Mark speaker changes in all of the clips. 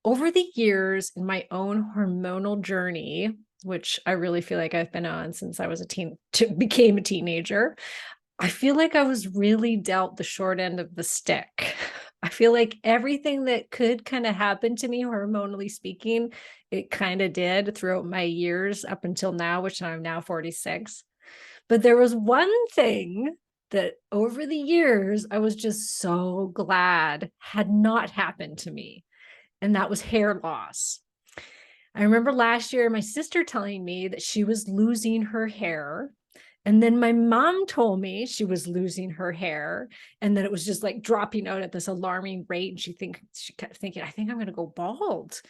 Speaker 1: over the years in my own hormonal journey, which I really feel like I've been on since I was became a teenager, I feel like I was really dealt the short end of the stick. I feel like everything that could kind of happen to me, hormonally speaking, it kind of did throughout my years up until now, which I'm now 46. But there was one thing that over the years, I was just so glad had not happened to me, and that was hair loss. I remember last year my sister telling me that she was losing her hair. And then my mom told me she was losing her hair and that it was just like dropping out at this alarming rate. And she kept thinking, I think I'm going to go bald.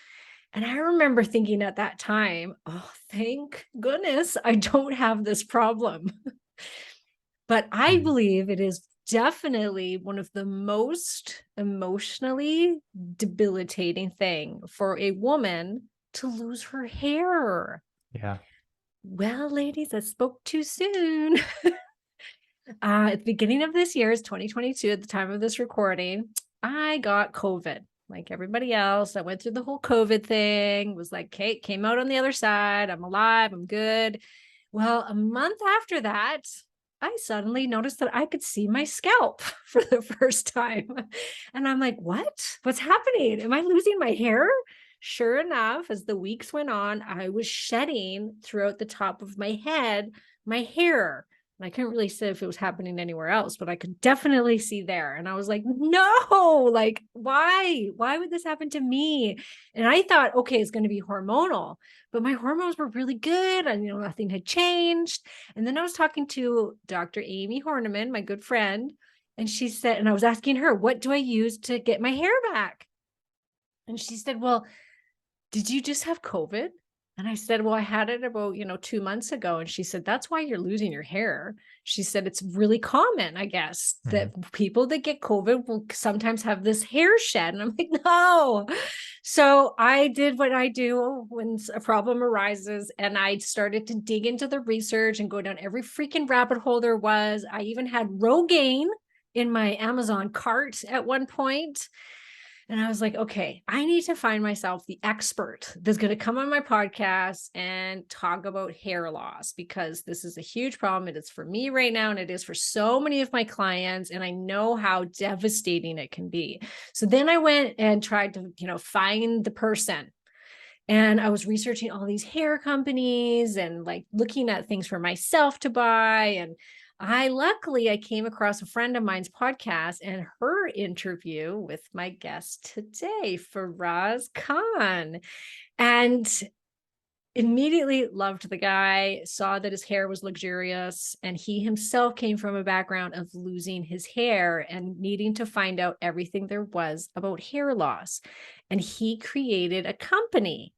Speaker 1: And I remember thinking at that time, oh, thank goodness I don't have this problem. But I
Speaker 2: Mm.
Speaker 1: believe it is definitely one of the most emotionally debilitating thing for a woman to lose her hair.
Speaker 2: Yeah.
Speaker 1: Well, ladies, I spoke too soon. At the beginning of this year, is 2022, at the time of this recording, I got COVID. Like everybody else, I went through the whole COVID thing, was like, Kate, came out on the other side. I'm alive. I'm good. Well, a month after that, I suddenly noticed that I could see my scalp for the first time. And I'm like, what? What's happening? Am I losing my hair? Sure enough, as the weeks went on, I was shedding throughout the top of my head my hair. And I couldn't really say if it was happening anywhere else, but I could definitely see there. And I was like, no, like, why? Why would this happen to me? And I thought, okay, it's going to be hormonal, but my hormones were really good and, nothing had changed. And then I was talking to Dr. Amy Horniman, my good friend, and she said, and I was asking her, what do I use to get my hair back? And she said, well, did you just have COVID? And I said, well, I had it about, 2 months ago. And she said, that's why you're losing your hair. She said, it's really common, I guess,
Speaker 2: Mhm.
Speaker 1: that people that get COVID will sometimes have this hair shed. And I'm like, no. So I did what I do when a problem arises. And I started to dig into the research and go down every freaking rabbit hole there was. I even had Rogaine in my Amazon cart at one point. And I was like, okay, I need to find myself the expert that's going to come on my podcast and talk about hair loss because this is a huge problem. It is for me right now, and it is for so many of my clients. And I know how devastating it can be. So then I went and tried to, find the person. And I was researching all these hair companies and like looking at things for myself to buy. And luckily I came across a friend of mine's podcast and her interview with my guest today, Faraz Khan. And immediately loved the guy, saw that his hair was luxurious, and he himself came from a background of losing his hair and needing to find out everything there was about hair loss. And he created a company,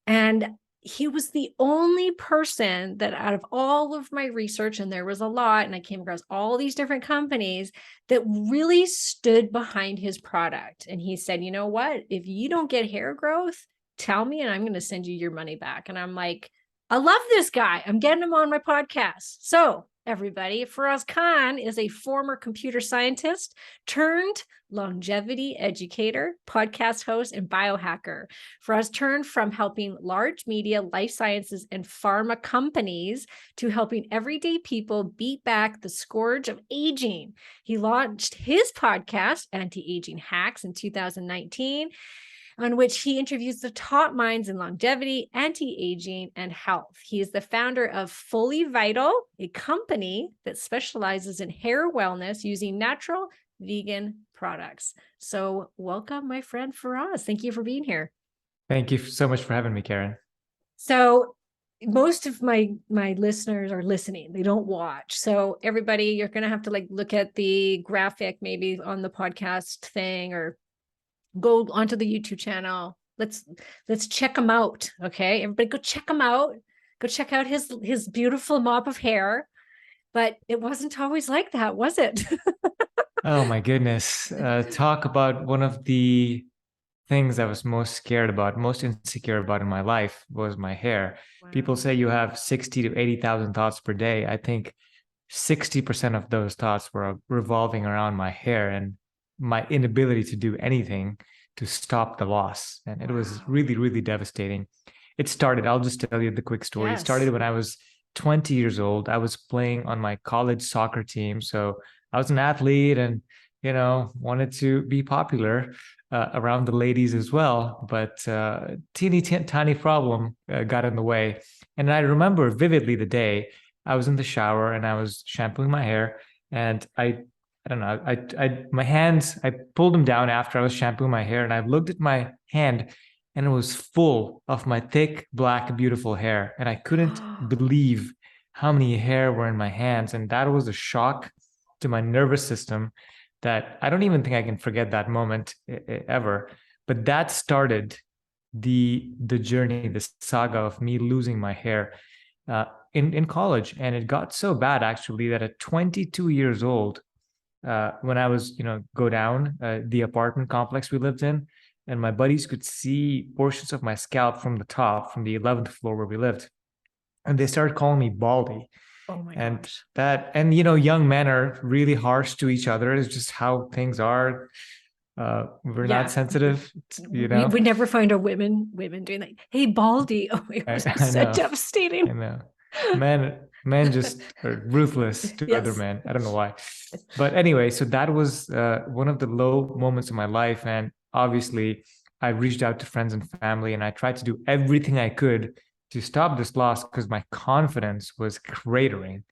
Speaker 1: and he was the only person that out of all of my research, and there was a lot, and I came across all these different companies that really stood behind his product. And he said, you know what? If you don't get hair growth, tell me and I'm going to send you your money back. And I'm like, I love this guy. I'm getting him on my podcast. So everybody, Faraz Khan is a former computer scientist turned longevity educator, podcast host, and biohacker. Faraz turned from helping large media, life sciences, and pharma companies to helping everyday people beat back the scourge of aging. He launched his podcast, Anti-Aging Hacks, in 2019, on which he interviews the top minds in longevity, anti-aging, and health. He is the founder of FullyVital, a company that specializes in hair wellness using natural vegan products. So welcome, my friend Faraz. Thank you for being here.
Speaker 2: Thank you so much for having me, Karen.
Speaker 1: So most of my listeners are listening. They don't watch. So everybody, you're going to have to like look at the graphic maybe on the podcast thing or go onto the YouTube channel. Let's check him out. Okay. Everybody go check him out. Go check out his beautiful mop of hair. But it wasn't always like that, was it?
Speaker 2: Oh my goodness. Talk about one of the things I was most scared about, most insecure about in my life was my hair. People
Speaker 1: Wow.
Speaker 2: say you have 60 to 80,000 thoughts per day. I think 60% of those thoughts were revolving around my hair. And my inability to do anything to stop the loss. And it was really, really devastating. It started, I'll just tell you the quick story. It started when I was 20 years old. I was playing on my college soccer team. So I was an athlete and, wanted to be popular around the ladies as well. But tiny problem got in the way. And I remember vividly the day I was in the shower and I was shampooing my hair, and I don't know, my hands, I pulled them down after I was shampooing my hair, and I looked at my hand and it was full of my thick, black, beautiful hair. And I couldn't believe how many hair were in my hands. And that was a shock to my nervous system that I don't even think I can forget that moment ever. But that started the journey, the saga of me losing my hair in college. And it got so bad, actually, that at 22 years old, when I was, go down the apartment complex we lived in, and my buddies could see portions of my scalp from the top, from the 11th floor where we lived. And they started calling me Baldy.
Speaker 1: Oh my
Speaker 2: And
Speaker 1: gosh.
Speaker 2: young men are really harsh to each other. It's just how things are. We're not sensitive,
Speaker 1: We never find our women doing that. Hey, Baldy. Oh my gosh, that's so devastating.
Speaker 2: I know. Men just are ruthless to other men. I don't know why. But anyway, so that was one of the low moments of my life. And obviously, I reached out to friends and family, and I tried to do everything I could to stop this loss because my confidence was cratering.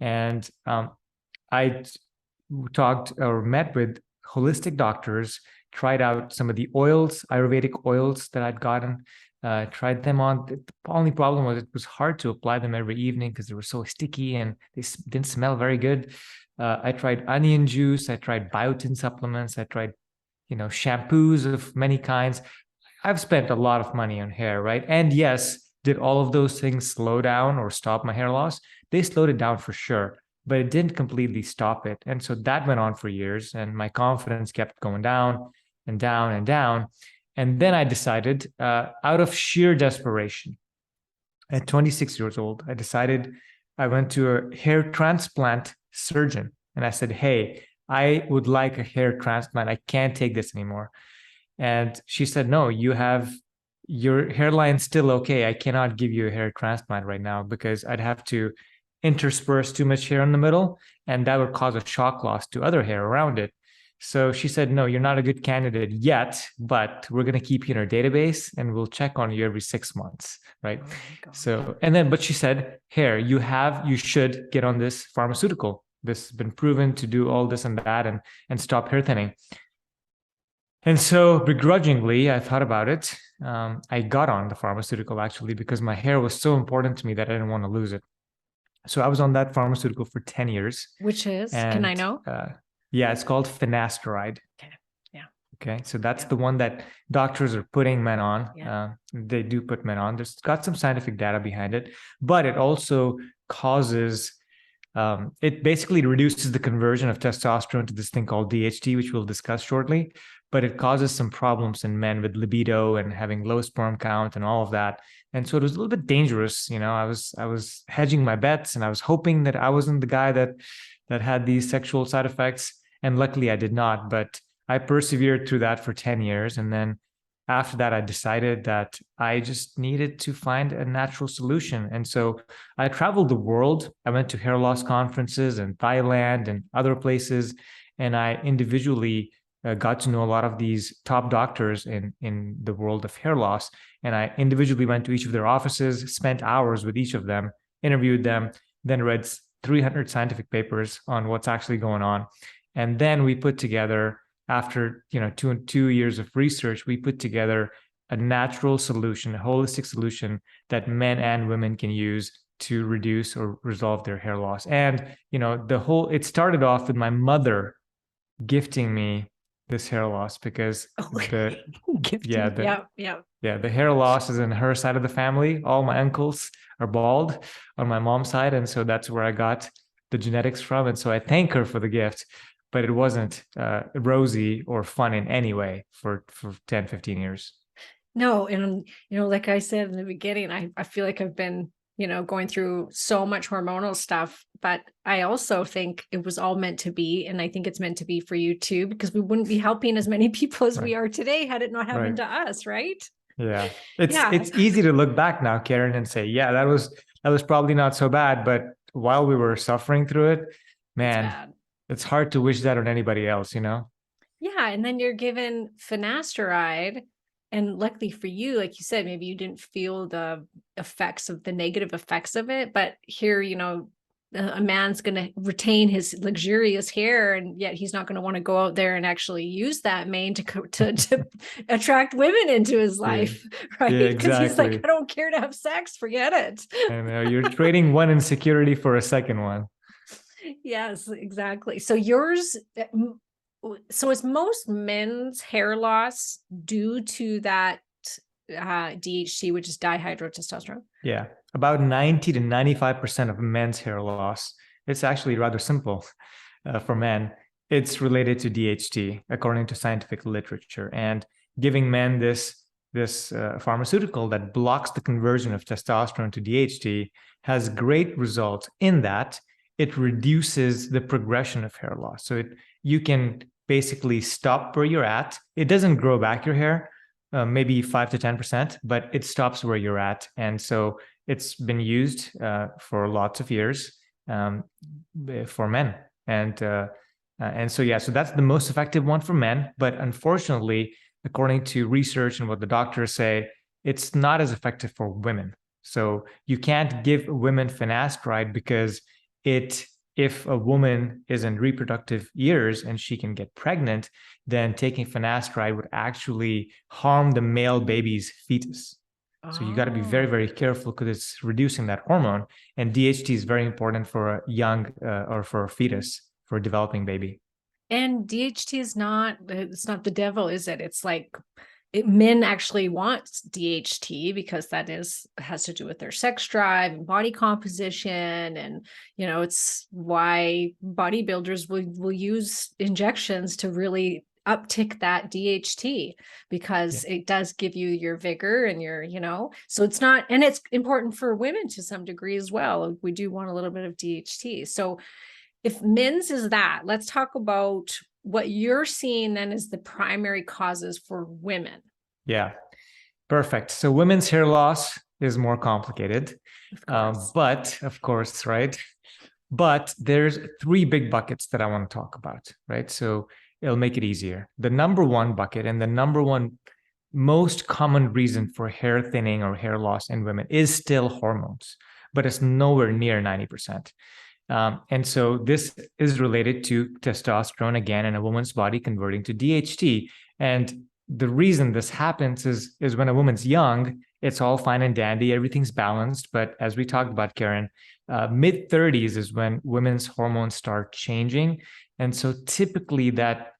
Speaker 2: And I talked or met with holistic doctors, tried out some of the oils, Ayurvedic oils that I'd gotten, tried them on. The only problem was it was hard to apply them every evening because they were so sticky and they didn't smell very good. I tried onion juice. I tried biotin supplements. I tried, shampoos of many kinds. I've spent a lot of money on hair, right? And yes, did all of those things slow down or stop my hair loss? They slowed it down for sure, but it didn't completely stop it. And so that went on for years, and my confidence kept going down and down and down. And then I decided, out of sheer desperation, at 26 years old, I went to a hair transplant surgeon and I said, hey, I would like a hair transplant. I can't take this anymore. And she said, no, your hairline's still okay. I cannot give you a hair transplant right now because I'd have to intersperse too much hair in the middle, and that would cause a shock loss to other hair around it. So she said, no, you're not a good candidate yet, but we're going to keep you in our database and we'll check on you every 6 months. Right. So, but she said, here, you should get on this pharmaceutical. This has been proven to do all this and that and stop hair thinning. And so begrudgingly, I thought about it. I got on the pharmaceutical actually because my hair was so important to me that I didn't want to lose it. So I was on that pharmaceutical for 10 years.
Speaker 1: Which is, can I know?
Speaker 2: Yeah, it's called finasteride.
Speaker 1: Okay. Yeah.
Speaker 2: Okay. So that's the one that doctors are putting men on. Yeah. They do put men on. There's got some scientific data behind it, but it also causes, it basically reduces the conversion of testosterone to this thing called DHT, which we'll discuss shortly. But it causes some problems in men with libido and having low sperm count and all of that. And so it was a little bit dangerous. I was hedging my bets, and I was hoping that I wasn't the guy that had these sexual side effects. And luckily I did not, but I persevered through that for 10 years. And then after that, I decided that I just needed to find a natural solution. And so I traveled the world. I went to hair loss conferences in Thailand and other places. And I individually got to know a lot of these top doctors in the world of hair loss. And I individually went to each of their offices, spent hours with each of them, interviewed them, then read 300 scientific papers on what's actually going on. And then we put together, after 2 years of research, we put together a natural solution, a holistic solution that men and women can use to reduce or resolve their hair loss. And it started off with my mother gifting me this hair loss because the hair loss is in her side of the family. All my uncles are bald on my mom's side, and so that's where I got the genetics from. And so I thank her for the gift, but it wasn't rosy or fun in any way for 10, 15 years.
Speaker 1: No, and like I said in the beginning, I feel like I've been going through so much hormonal stuff. But I also think it was all meant to be. And I think it's meant to be for you too, because we wouldn't be helping as many people as we are today had it not happened to us, right?
Speaker 2: Yeah. It's
Speaker 1: Yeah.
Speaker 2: easy to look back now, Karen, and say, yeah, that was probably not so bad. But while we were suffering through it,
Speaker 1: It's
Speaker 2: man,
Speaker 1: bad.
Speaker 2: it's hard to wish that on anybody else, you know?
Speaker 1: Yeah. And then you're given finasteride. And luckily for you, like you said, maybe you didn't feel the effects of the negative effects of it. But here, a man's going to retain his luxurious hair, and yet he's not going to want to go out there and actually use that mane to attract women into his
Speaker 2: Yeah.
Speaker 1: life, right?
Speaker 2: Yeah,
Speaker 1: Because he's like,
Speaker 2: exactly.
Speaker 1: I don't care to have sex, forget it.
Speaker 2: And you're trading one insecurity for a second one.
Speaker 1: Yes, exactly. So yours, so is most men's hair loss due to that DHT, which is dihydrotestosterone?
Speaker 2: Yeah. About 90 to 95% of men's hair loss. It's actually rather simple for men. It's related to DHT, according to scientific literature. And giving men this pharmaceutical that blocks the conversion of testosterone to DHT has great results in that it reduces the progression of hair loss. So you can basically stop where you're at. It doesn't grow back your hair, maybe 5 to 10%, but it stops where you're at. And so it's been used for lots of years for men. And so, yeah, so that's the most effective one for men. But unfortunately, according to research and what the doctors say, it's not as effective for women. So you can't give women finasteride because if a woman is in reproductive years and she can get pregnant, then taking finasteride would actually harm the male baby's fetus. So you got to be very, very careful because it's reducing that hormone. And DHT is very important for a young or for a fetus, for a developing baby.
Speaker 1: And DHT is it's not the devil, is it? It's like men actually want DHT because has to do with their sex drive and body composition. And, it's why bodybuilders will use injections to really uptick that DHT because it does give you your vigor and so it's not, and it's important for women to some degree as well. We do want a little bit of DHT. So if men's is that, let's talk about what you're seeing then is the primary causes for women.
Speaker 2: Yeah, perfect. So women's hair loss is more complicated, but of course, right? But there's 3 big buckets that I want to talk about, right? So it'll make it easier. The number 1 bucket and the number 1 most common reason for hair thinning or hair loss in women is still hormones, but it's nowhere near 90%. And so this is related to testosterone again in a woman's body converting to DHT. And the reason this happens is when a woman's young, it's all fine and dandy, everything's balanced. But as we talked about, Karen, mid-30s is when women's hormones start changing. And so typically that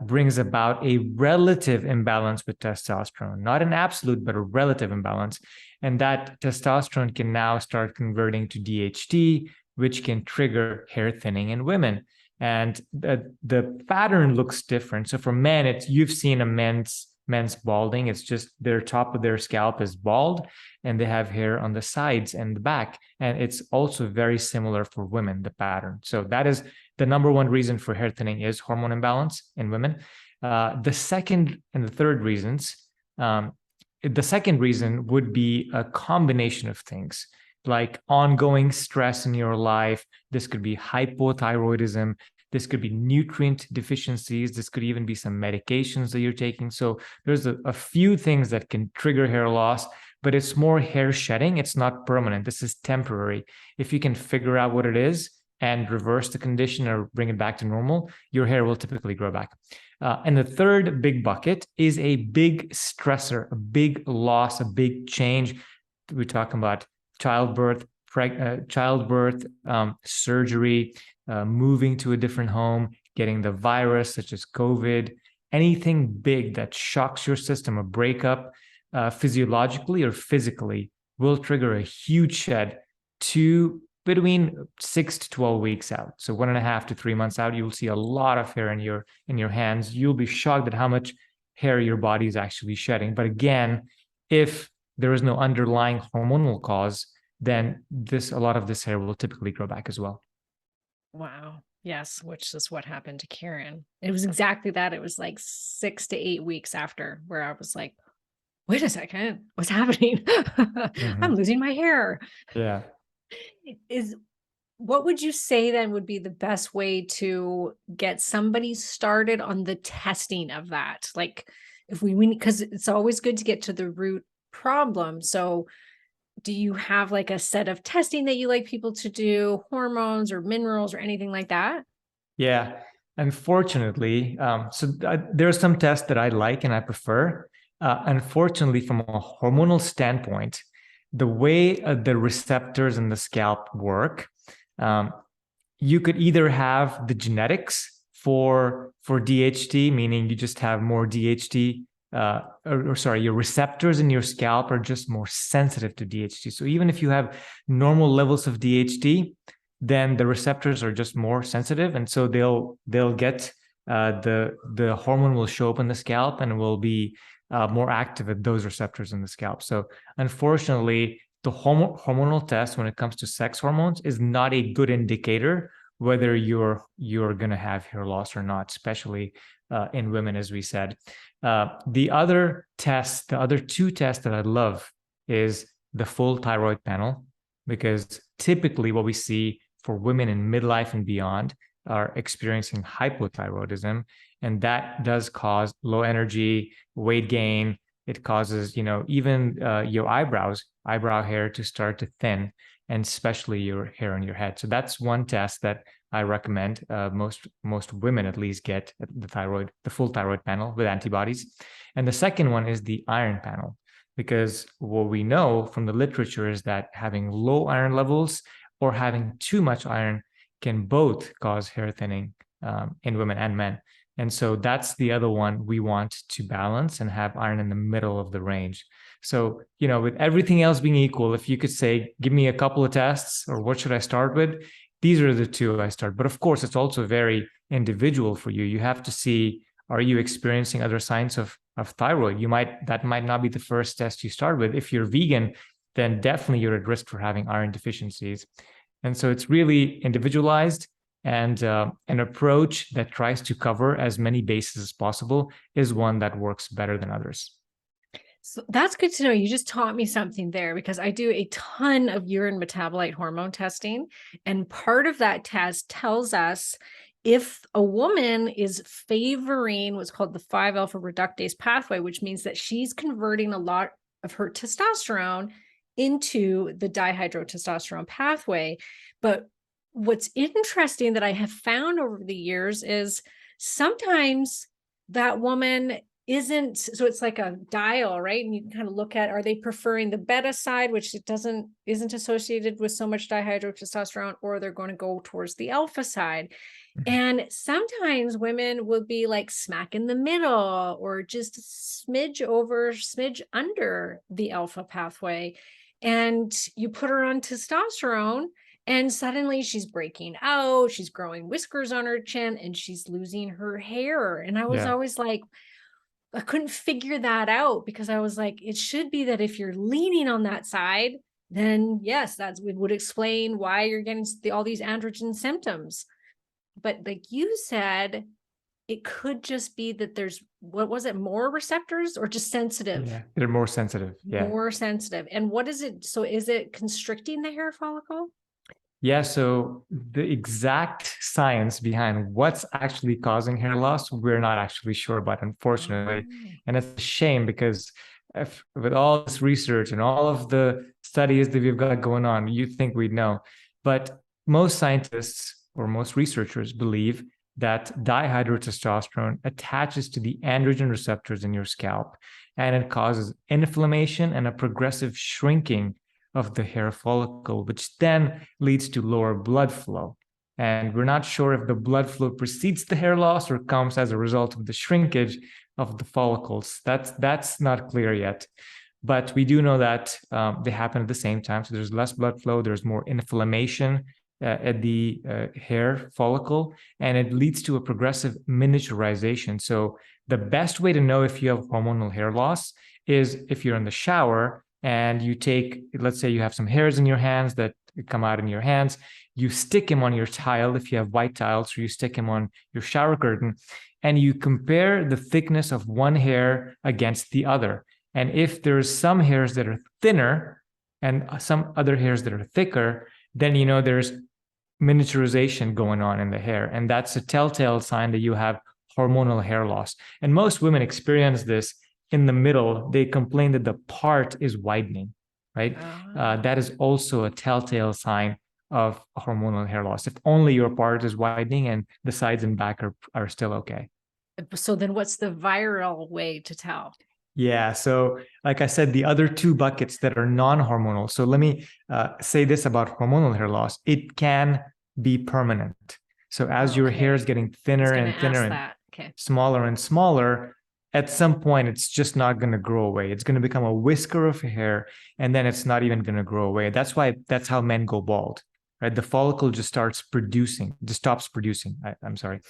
Speaker 2: brings about a relative imbalance with testosterone, not an absolute, but a relative imbalance. And that testosterone can now start converting to DHT, which can trigger hair thinning in women. And the pattern looks different. So for men, you've seen a men's balding. It's just their top of their scalp is bald and they have hair on the sides and the back. And it's also very similar for women, the pattern. So that is the number 1 reason for hair thinning is hormone imbalance in women. The second and the third reasons, the second reason would be a combination of things, like ongoing stress in your life. This could be hypothyroidism. This could be nutrient deficiencies. This could even be some medications that you're taking. So there's a few things that can trigger hair loss, but it's more hair shedding. It's not permanent. This is temporary. If you can figure out what it is and reverse the condition or bring it back to normal, your hair will typically grow back. And the third big bucket is a big stressor, a big loss, a big change. We're talking about childbirth, surgery, moving to a different home, getting the virus such as COVID, anything big that shocks your system, a breakup, physiologically or physically, will trigger a huge shed between 6 to 12 weeks out. So 1.5 to 3 months out, you'll see a lot of hair in your hands. You'll be shocked at how much hair your body is actually shedding. But again, if there is no underlying hormonal cause, then a lot of this hair will typically grow back as well.
Speaker 1: Wow. Yes, which is what happened to Karen. It was exactly that. It was like 6 to 8 weeks after, where I was like, wait a second, what's happening? I'm losing my hair.
Speaker 2: Yeah.
Speaker 1: What would you say then would be the best way to get somebody started on the testing of that? Like, if we because it's always good to get to the root problem. So do you have like a set of testing that you like people to do, hormones or minerals or anything like that?
Speaker 2: Yeah. Unfortunately, there are some tests that I like and I prefer. Unfortunately, from a hormonal standpoint, the way the receptors in the scalp work, um, you could either have the genetics for DHT, meaning you just have more DHT, or sorry, your receptors in your scalp are just more sensitive to DHT. So even if you have normal levels of DHT, then the receptors are just more sensitive, and so they'll get the hormone will show up in the scalp and will be more active at those receptors in the scalp. So unfortunately, the hormonal test when it comes to sex hormones is not a good indicator whether you're going to have hair loss or not, especially in women, as we said. The other two tests that I love is the full thyroid panel, because typically what we see for women in midlife and beyond are experiencing hypothyroidism, and that does cause low energy, weight gain. It causes, even your eyebrow hair to start to thin, and especially your hair on your head. So that's one test that I recommend most women at least get the full thyroid panel with antibodies. And the second one is the iron panel, because what we know from the literature is that having low iron levels or having too much iron can both cause hair thinning in women and men. And so that's the other one we want to balance and have iron in the middle of the range. So, with everything else being equal, if you could say, give me a couple of tests or what should I start with? These are the two I start. But of course, it's also very individual for you. You have to see, are you experiencing other signs of thyroid? That might not be the first test you start with. If you're vegan, then definitely you're at risk for having iron deficiencies. And so it's really individualized, and an approach that tries to cover as many bases as possible is one that works better than others.
Speaker 1: So that's good to know. You just taught me something there, because I do a ton of urine metabolite hormone testing. And part of that test tells us if a woman is favoring what's called the 5-alpha reductase pathway, which means that she's converting a lot of her testosterone into the dihydrotestosterone pathway. But what's interesting that I have found over the years is sometimes that woman isn't, so it's like a dial, right? And you can kind of look at, are they preferring the beta side, which isn't associated with so much dihydrotestosterone, or they're going to go towards the alpha side. And sometimes women will be like smack in the middle, or just smidge under the alpha pathway. And you put her on testosterone, and suddenly she's breaking out, she's growing whiskers on her chin, and she's losing her hair. And I was always like, I couldn't figure that out, because I was like, it should be that if you're leaning on that side, then yes, it would explain why you're getting all these androgen symptoms. But like you said, it could just be that there's, what was it, more receptors or just sensitive?
Speaker 2: Yeah, they're more sensitive. Yeah.
Speaker 1: More sensitive. And what is it? So is it constricting the hair follicle?
Speaker 2: Yeah, so the exact science behind what's actually causing hair loss, we're not actually sure about, unfortunately. And it's a shame, because with all this research and all of the studies that we've got going on, you'd think we'd know. But most scientists or most researchers believe that dihydrotestosterone attaches to the androgen receptors in your scalp, and it causes inflammation and a progressive shrinking of the hair follicle, which then leads to lower blood flow. And we're not sure if the blood flow precedes the hair loss or comes as a result of the shrinkage of the follicles. That's not clear yet. But we do know that they happen at the same time. So there's less blood flow, there's more inflammation at the hair follicle, and it leads to a progressive miniaturization. So the best way to know if you have hormonal hair loss is if you're in the shower and you take, let's say you have some hairs in your hands that come out in your hands, you stick them on your tile. If you have white tiles, or you stick them on your shower curtain, and you compare the thickness of one hair against the other. And if there's some hairs that are thinner and some other hairs that are thicker, then you know there's miniaturization going on in the hair. And that's a telltale sign that you have hormonal hair loss. And most women experience this in the middle. They complain that the part is widening, right? That is also a telltale sign of hormonal hair loss. If only your part is widening and the sides and back are still okay.
Speaker 1: So then what's the viral way to tell?
Speaker 2: Yeah. So like I said, the other two buckets that are non-hormonal. So let me say this about hormonal hair loss. It can be permanent. So as your hair is getting thinner and thinner and smaller and smaller, at some point, it's just not going to grow away. It's going to become a whisker of hair, and then it's not even going to grow away. That's how men go bald, right? The follicle just stops producing. I'm sorry.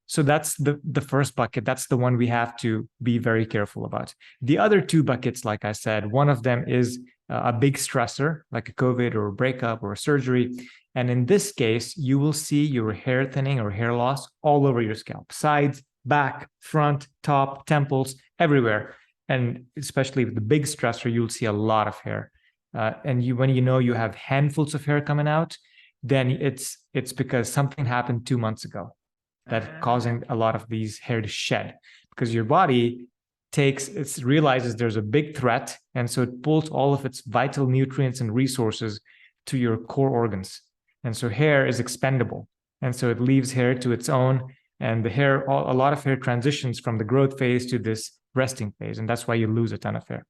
Speaker 2: So that's the first bucket. That's the one we have to be very careful about. The other two buckets, like I said, one of them is a big stressor, like a COVID or a breakup or a surgery. And in this case, you will see your hair thinning or hair loss all over your scalp, sides, back, front, top, temples, everywhere. And especially with the big stressor, you'll see a lot of hair. And when you know you have handfuls of hair coming out, then it's because something happened 2 months ago that causing a lot of these hair to shed, because your body realizes there's a big threat, and so it pulls all of its vital nutrients and resources to your core organs. And so hair is expendable, and so it leaves hair to its own, and a lot of hair transitions from the growth phase to this resting phase, and that's why you lose a ton of hair.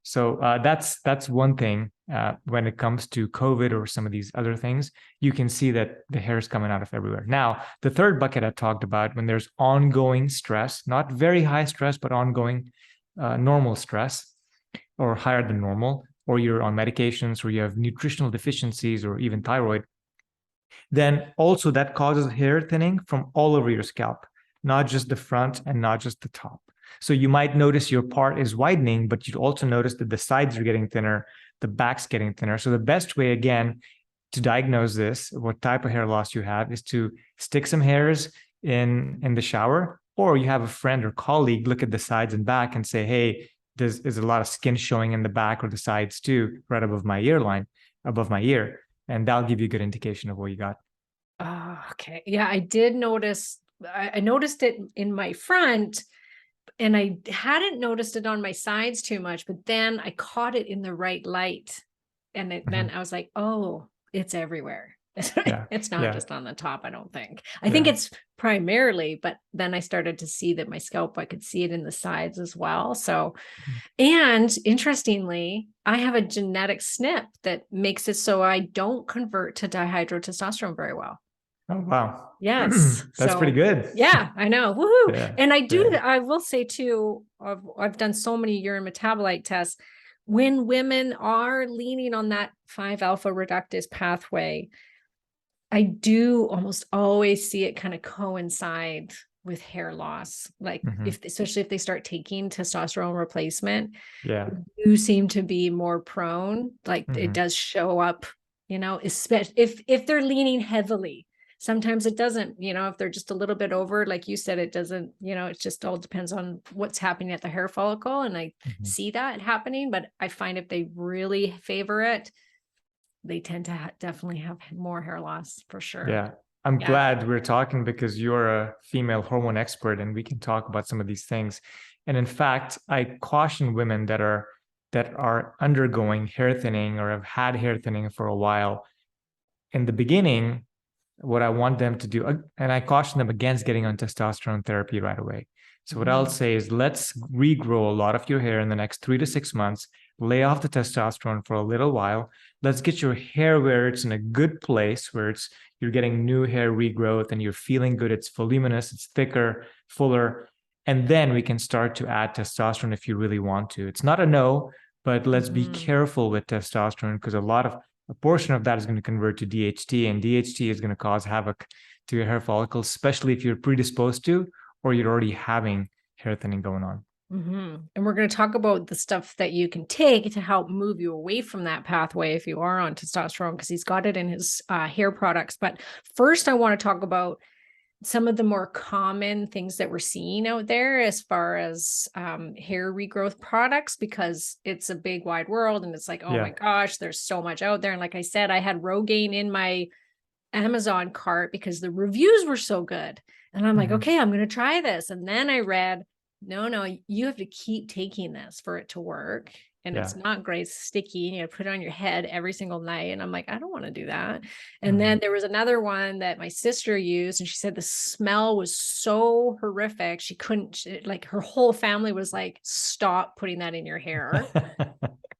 Speaker 2: So that's one thing. When it comes to COVID or some of these other things, you can see that the hair is coming out of everywhere. Now, the third bucket I talked about, when there's ongoing stress, not very high stress, but ongoing normal stress or higher than normal, or you're on medications, or you have nutritional deficiencies, or even thyroid, then also that causes hair thinning from all over your scalp, not just the front and not just the top. So you might notice your part is widening, but you'd also notice that the sides are getting thinner, the back's getting thinner. So the best way, again, to diagnose this, what type of hair loss you have, is to stick some hairs in the shower, or you have a friend or colleague look at the sides and back and say, hey, there's a lot of skin showing in the back or the sides too, right above my ear. And that'll give you a good indication of what you got.
Speaker 1: Oh, okay. Yeah, I did notice. I noticed it in my front, and I hadn't noticed it on my sides too much, but then I caught it in the right light. And then I was like, oh, it's everywhere. It's not just on the top, I don't think. I think it's primarily, but then I started to see that my scalp, I could see it in the sides as well. So, and interestingly, I have a genetic SNP that makes it so I don't convert to dihydrotestosterone very well.
Speaker 2: Oh, wow.
Speaker 1: Yes.
Speaker 2: That's pretty good.
Speaker 1: Yeah, I know. Woohoo.
Speaker 2: Yeah,
Speaker 1: and I will say too, I've done so many urine metabolite tests. When women are leaning on that 5-alpha reductase pathway, I do almost always see it kind of coincide with hair loss. Like especially if they start taking testosterone replacement, you seem to be more prone. Like it does show up, especially if they're leaning heavily. Sometimes it doesn't, if they're just a little bit over, like you said, it doesn't, it just all depends on what's happening at the hair follicle. And I see that happening, but I find if they really favor it, they tend to definitely have more hair loss for sure.
Speaker 2: Yeah. I'm glad we're talking, because you're a female hormone expert and we can talk about some of these things. And in fact, I caution women that are undergoing hair thinning or have had hair thinning for a while. In the beginning, what I want them to do, and I caution them against getting on testosterone therapy right away. So what I'll say is, let's regrow a lot of your hair in the next 3 to 6 months, lay off the testosterone for a little while. Let's get your hair where it's in a good place, where you're getting new hair regrowth and you're feeling good. It's voluminous, it's thicker, fuller. And then we can start to add testosterone if you really want to. It's not a no, but let's be careful with testosterone, because a portion of that is going to convert to DHT, and DHT is going to cause havoc to your hair follicles, especially if you're predisposed to, or you're already having hair thinning going on.
Speaker 1: And we're going to talk about the stuff that you can take to help move you away from that pathway if you are on testosterone, because he's got it in his hair products. But first, I want to talk about some of the more common things that we're seeing out there as far as hair regrowth products, because it's a big wide world and it's like, oh my gosh, there's so much out there. And like I said, I had Rogaine in my Amazon cart because the reviews were so good. And I'm like, okay, I'm going to try this. And then I read, no, you have to keep taking this for it to work. And it's not great, it's sticky, and you put it on your head every single night. And I'm like, I don't want to do that. And then there was another one that my sister used, and she said the smell was so horrific. She couldn't, like, her whole family was like, stop putting that in your hair.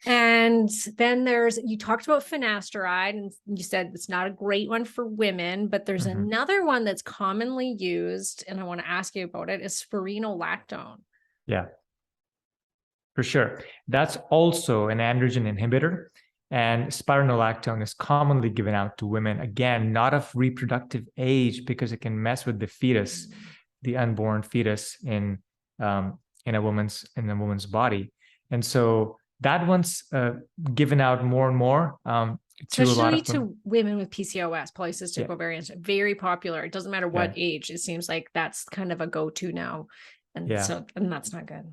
Speaker 1: And then you talked about finasteride, and you said it's not a great one for women, but there's another one that's commonly used, and I want to ask you about it, is spironolactone.
Speaker 2: Yeah, for sure. That's also an androgen inhibitor. And spironolactone is commonly given out to women, again, not of reproductive age, because it can mess with the fetus, the unborn fetus in a woman's body. And so that one's given out more and more
Speaker 1: especially to women with PCOS, polycystic ovarian, very popular. It doesn't matter what age. It seems like that's kind of a go-to now. And and that's not good.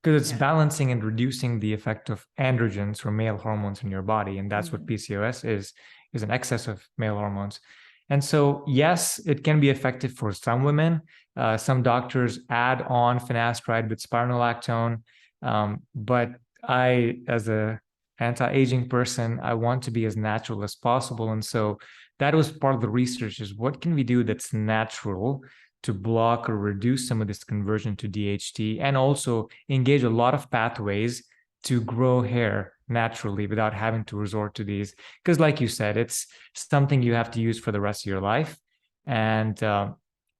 Speaker 2: Because it's balancing and reducing the effect of androgens or male hormones in your body. And that's what PCOS is an excess of male hormones. And so, yes, it can be effective for some women. Some doctors add on finasteride with spironolactone. But I, as a anti-aging person, I want to be as natural as possible. And so that was part of the research, is what can we do that's natural to block or reduce some of this conversion to DHT, and also engage a lot of pathways to grow hair naturally without having to resort to these. Because like you said, it's something you have to use for the rest of your life. And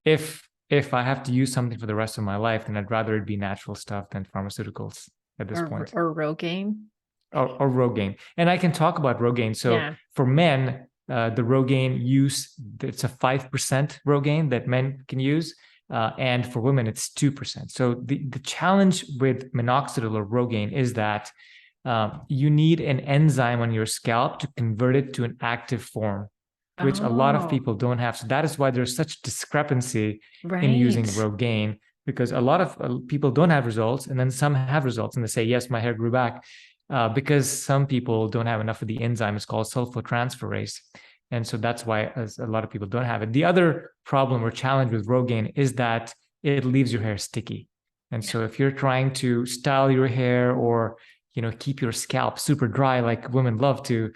Speaker 2: if I have to use something for the rest of my life, then I'd rather it be natural stuff than pharmaceuticals at this point.
Speaker 1: Or Rogaine.
Speaker 2: Or Rogaine. And I can talk about Rogaine. So for men, the Rogaine use, it's a 5% Rogaine that men can use. And for women, it's 2%. So the challenge with minoxidil or Rogaine is that you need an enzyme on your scalp to convert it to an active form, which a lot of people don't have. So that is why there's such discrepancy in using Rogaine, because a lot of people don't have results, and then some have results and they say, yes, my hair grew back. Because some people don't have enough of the enzyme. It's called sulfotransferase. And so that's why a lot of people don't have it. The other problem or challenge with Rogaine is that it leaves your hair sticky. And so if you're trying to style your hair or, keep your scalp super dry like women love to,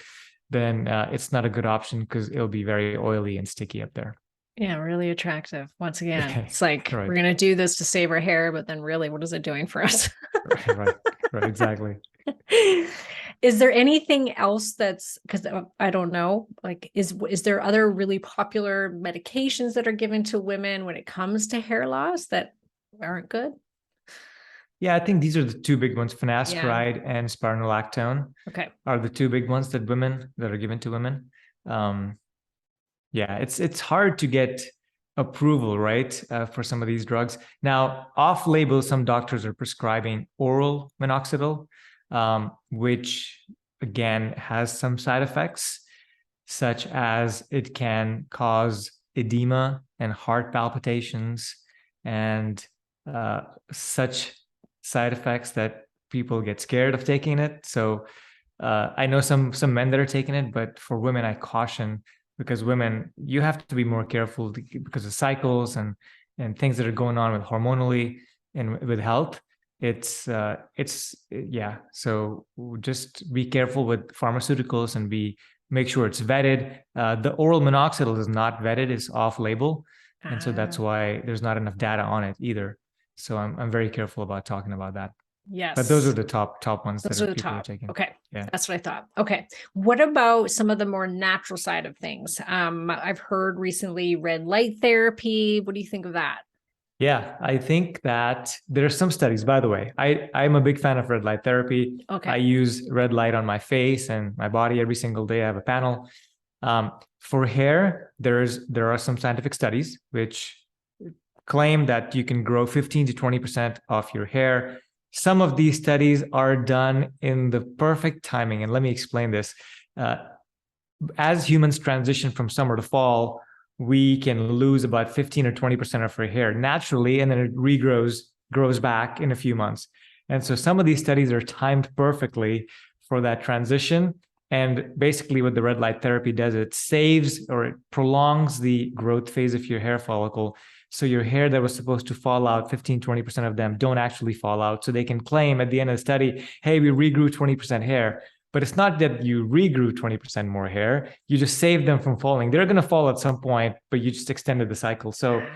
Speaker 2: then it's not a good option, because it'll be very oily and sticky up there.
Speaker 1: Yeah, really attractive. Once again, it's like, we're going to do this to save our hair, but then really, what is it doing for us?
Speaker 2: right, exactly.
Speaker 1: Is there anything else that's, because I don't know, like, is there other really popular medications that are given to women when it comes to hair loss that aren't good?
Speaker 2: Yeah, I think these are the two big ones. Finasteride and spironolactone are the two big ones that are given to women. It's hard to get approval, right, for some of these drugs. Now, off-label, some doctors are prescribing oral minoxidil, which again has some side effects, such as it can cause edema and heart palpitations, and such side effects that people get scared of taking it. So I know some men that are taking it, but for women, I caution, because women, you have to be more careful because of cycles and things that are going on with hormonally and with health. So just be careful with pharmaceuticals and make sure it's vetted. The oral minoxidil is not vetted, it's off label. And so that's why there's not enough data on it either. So I'm very careful about talking about that.
Speaker 1: Yes.
Speaker 2: But those are the top ones
Speaker 1: those
Speaker 2: that
Speaker 1: are the
Speaker 2: people
Speaker 1: top.
Speaker 2: are taking.
Speaker 1: Okay. Yeah. That's what I thought. Okay. What about some of the more natural side of things? I've heard recently red light therapy. What do you think of that?
Speaker 2: Yeah, I think that there are some studies, by the way. I'm a big fan of red light therapy. I use red light on my face and my body every single day. I have a panel. For hair, there are some scientific studies which claim that you can grow 15 to 20% of your hair some of these studies are done in the perfect timing. And let me explain this. As humans transition from summer to fall, we can lose about 15 or 20% of our hair naturally, and then it grows back in a few months. And so some of these studies are timed perfectly for that transition. And basically what the red light therapy does, it saves or it prolongs the growth phase of your hair follicle. So your hair that was supposed to fall out, 15, 20% of them don't actually fall out. So they can claim at the end of the study, hey, we regrew 20% hair. But it's not that you regrew 20% more hair. You just saved them from falling. They're going to fall at some point, but you just extended the cycle. So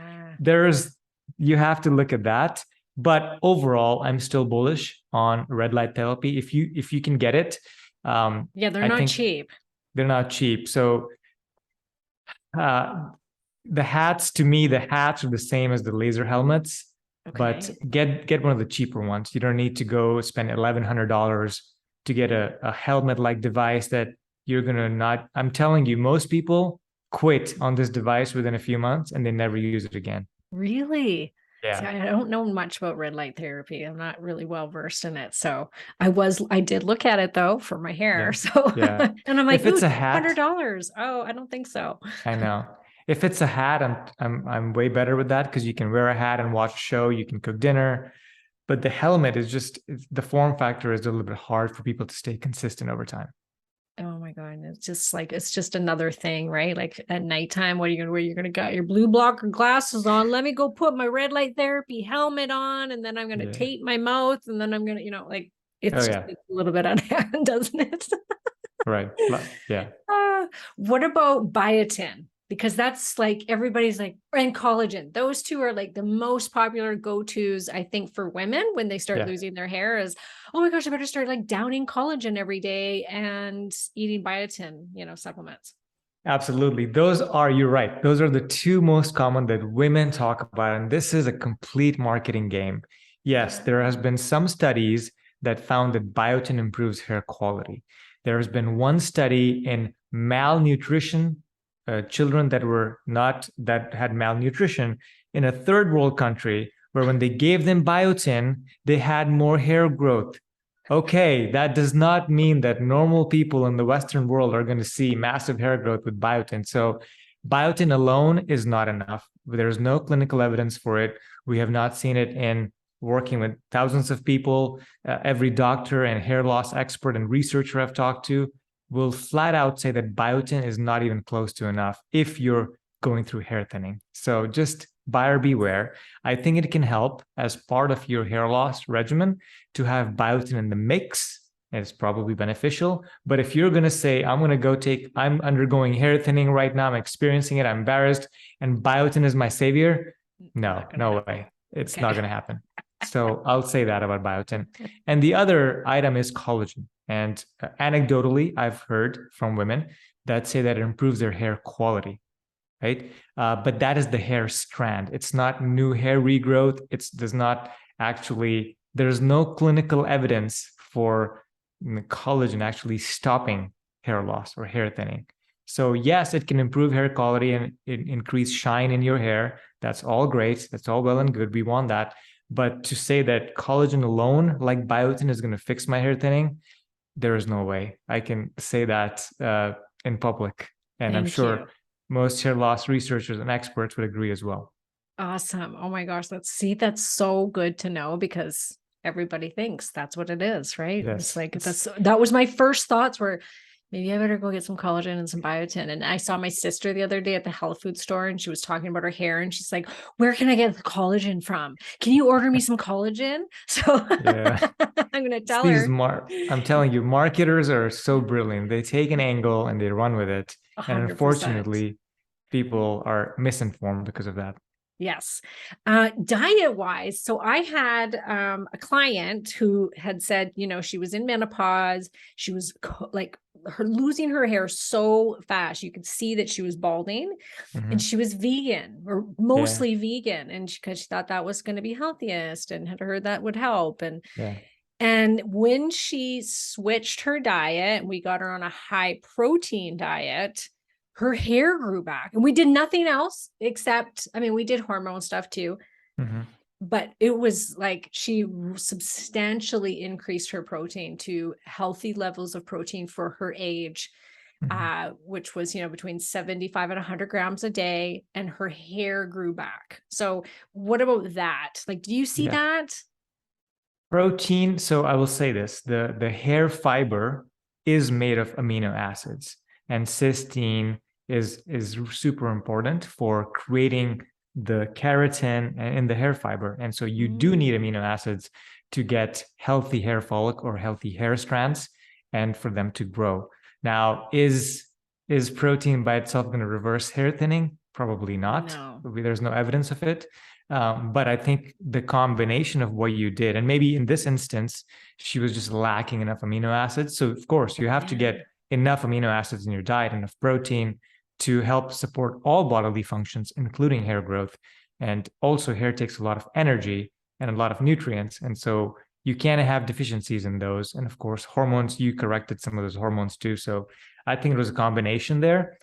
Speaker 2: you have to look at that. But overall, I'm still bullish on red light therapy. If you can get it,
Speaker 1: yeah, they're not cheap.
Speaker 2: They're not cheap. So the hats, to me, the hats are the same as the laser helmets, but get one of the cheaper ones. You don't need to go spend $1,100 to get a helmet-like device that you're going to not. I'm telling you, most people quit on this device within a few months and they never use it again.
Speaker 1: Really?
Speaker 2: Yeah.
Speaker 1: See, I don't know much about red light therapy. I'm not really well versed in it. So I did look at it though for my hair.
Speaker 2: Yeah.
Speaker 1: So
Speaker 2: yeah.
Speaker 1: And I'm like,
Speaker 2: if it's a hat,
Speaker 1: $100. Oh, I don't think so.
Speaker 2: I know. If it's a hat, I'm way better with that because you can wear a hat and watch a show, you can cook dinner. But the helmet is just, the form factor is a little bit hard for people to stay consistent over time.
Speaker 1: Oh my God. It's just like, it's just another thing, right? Like at nighttime, what are you going to wear? You're going to got your blue blocker glasses on. Let me go put my red light therapy helmet on. And then I'm going to tape my mouth. And then I'm going to, like, it's a little bit unhand, doesn't it?
Speaker 2: Right. Yeah.
Speaker 1: What about biotin? Because that's like, everybody's like, and collagen. Those two are like the most popular go-tos, I think, for women when they start losing their hair is, oh my gosh, I better start like downing collagen every day and eating biotin, supplements.
Speaker 2: Absolutely. You're right. Those are the two most common that women talk about. And this is a complete marketing game. Yes, there has been some studies that found that biotin improves hair quality. There has been one study in malnutrition, children that had malnutrition in a third world country, where when they gave them biotin, they had more hair growth. Okay, that does not mean that normal people in the Western world are going to see massive hair growth with biotin. So biotin alone is not enough. There's no clinical evidence for it. We have not seen it in working with thousands of people. Every doctor and hair loss expert and researcher I've talked to will flat out say that biotin is not even close to enough if you're going through hair thinning. So just buyer beware. I think it can help as part of your hair loss regimen to have biotin in the mix. It's probably beneficial. But if you're going to say, I'm undergoing hair thinning right now, I'm experiencing it, I'm embarrassed, and biotin is my savior, no way. It's not going to happen. So I'll say that about biotin. And the other item is collagen. And anecdotally, I've heard from women that say that it improves their hair quality, right? But that is the hair strand. It's not new hair regrowth. There's no clinical evidence for collagen actually stopping hair loss or hair thinning. So yes, it can improve hair quality and increase shine in your hair. That's all great. That's all well and good. We want that. But to say that collagen alone, like biotin, is going to fix my hair thinning, there is no way. I can say that in public. And I'm sure most hair loss researchers and experts would agree as well.
Speaker 1: Awesome. Oh my gosh. That's so good to know, because everybody thinks that's what it is, right? Yes. It's like, that was my first thoughts were, maybe I better go get some collagen and some biotin. And I saw my sister the other day at the health food store, and she was talking about her hair, and she's like, where can I get the collagen from? Can you order me some collagen? So I'm going to tell her.
Speaker 2: I'm telling you, marketers are so brilliant. They take an angle and they run with it. 100%. And unfortunately, people are misinformed because of that.
Speaker 1: Yes. Diet wise. So I had a client who had said, she was in menopause. She was losing her hair so fast. You could see that she was balding, and she was vegan, or mostly vegan. And because she thought that was going to be healthiest and had heard that would help. And when she switched her diet, we got her on a high protein diet, her hair grew back, and we did nothing else except, we did hormone stuff too. but it was like she substantially increased her protein to healthy levels of protein for her age, which was, between 75 and 100 grams a day, and her hair grew back. So what about that? Like, do you see
Speaker 2: Yeah.
Speaker 1: that?
Speaker 2: Protein. So I will say this, the hair fiber is made of amino acids, and cysteine is super important for creating the keratin in the hair fiber. And so you do need amino acids to get healthy hair follicle or healthy hair strands and for them to grow. Now, is protein by itself going to reverse hair thinning? Probably not.
Speaker 1: No.
Speaker 2: There's no evidence of it. But I think the combination of what you did, and maybe in this instance, she was just lacking enough amino acids. So of course, you have to get enough amino acids in your diet, enough protein to help support all bodily functions, including hair growth. And also hair takes a lot of energy and a lot of nutrients. And so you can't have deficiencies in those. And of course, hormones, you corrected some of those hormones too. So I think it was a combination there.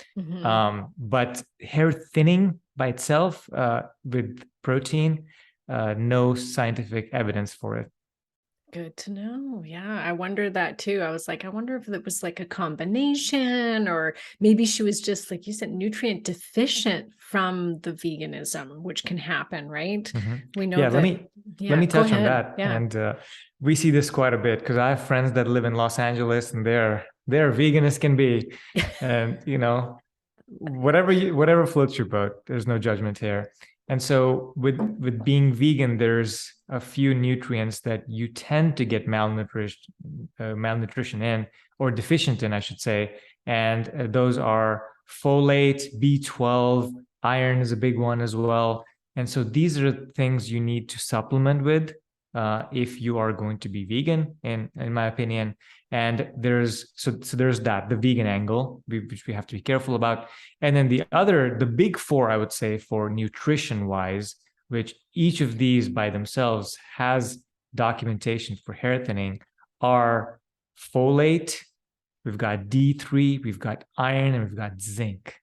Speaker 2: But hair thinning by itself with protein, no scientific evidence for it.
Speaker 1: Good to know. Yeah, I wondered that too. I was like, I wonder if it was like a combination, or maybe she was just, like you said, nutrient deficient from the veganism, which can happen, right? We know
Speaker 2: Yeah,
Speaker 1: that.
Speaker 2: let me
Speaker 1: Go
Speaker 2: touch on
Speaker 1: ahead.
Speaker 2: that.
Speaker 1: Yeah.
Speaker 2: And we see this quite a bit because I have friends that live in Los Angeles, and they're vegan as can be. And whatever floats your boat, there's no judgment here. And so with being vegan, there's a few nutrients that you tend to get malnutrition in, or deficient in, I should say. And those are folate, B12, iron is a big one as well. And so these are things you need to supplement with if you are going to be vegan, in my opinion. And there's that, the vegan angle, which we have to be careful about. And then the big four, I would say, for nutrition wise, which each of these by themselves has documentation for hair thinning, are folate, we've got D3, we've got iron, and we've got zinc.